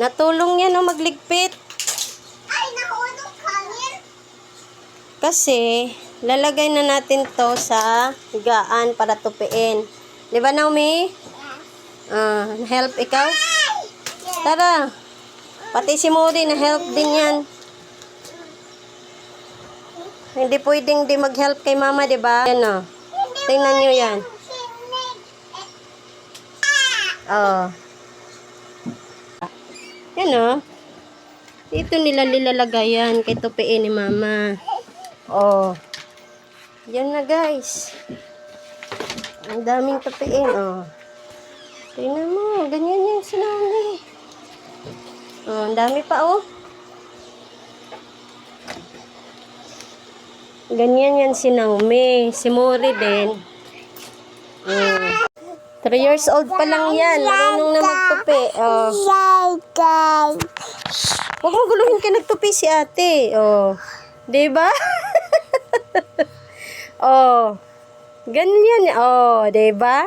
Natulong yan o magligpit. Ay, nahulog hangin. Kasi, lalagay na natin to sa higaan para tupiin. Di ba, Naomi? Help ikaw? Tara. Pati si Mori, na-help din yan. Hindi pwedeng di mag-help kay mama, di ba? Yan o. Tingnan nyo yan. Oh. Yan o. Dito nila nilalagay yan kay tupiin ni mama. Oh. Yan na guys. Ang daming tupiin. Oh. Tingnan mo. Ganyan yan si Naomi. Oh, ang dami pa oh. Ganyan yan si Naomi. Si Mori din. 3 years old pa lang yan. Marunong na magtupi. Oh. Huwag mo guluhin ka nagtupi si ate. Oh. Diba? Oh. Ganyan. Oh. Diba?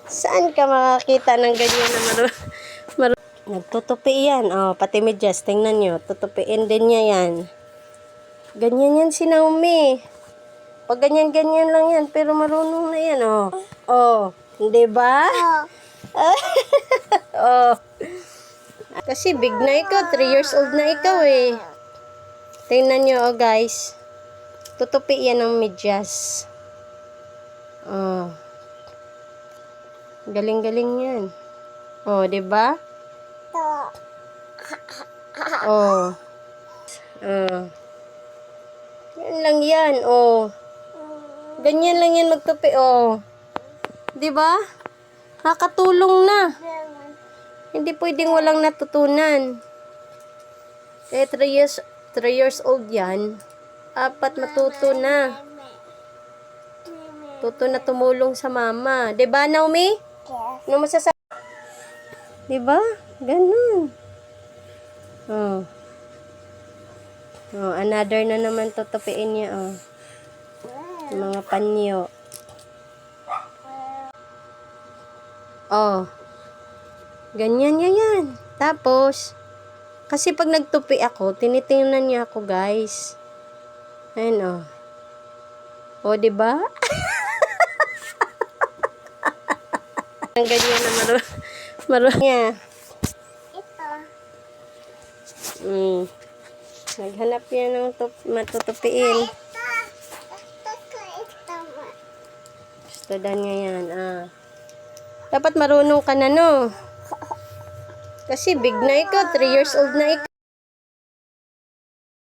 Saan ka makakita ng ganyan na nagtutupi yan. Oh, pati medyas. Tingnan nyo. Tutupiin din niya yan. Ganyan yan si Naomi. Pag ganyan-ganyan lang yan. Pero marunong na yan. Oh. Oh. Diba? Oh. Kasi big na ikaw. 3 years old na ikaw eh. Tingnan nyo oh guys. Tutupi yan ng medyas. Oh. Galing-galing yan. Oh, diba? Oh. Oh. Yan lang yan. Oh. Ganyan lang yan magtupi. Oh. Diba? Nakatulong na. Hindi pwedeng walang natutunan. Kaya 3 years old yan. 4 matuto na. Tuto na tumulong sa mama. Diba, Naomi? Ano masasabi? Diba? Ganun. Oh. Oh, another na naman tutupiin niya, oh. Mga panyo. Oh. Ganyan niya yan. Tapos, kasi pag nagtupi ako, tinitingnan niya ako, guys. Ayan, oh. Oh, diba? Ang ganyan na marunong niya. Naghanap yan ng matutupiin. Gusto dan niya yan. Dapat marunong ka na, no? Kasi big na ikaw. 3 years old na ikaw.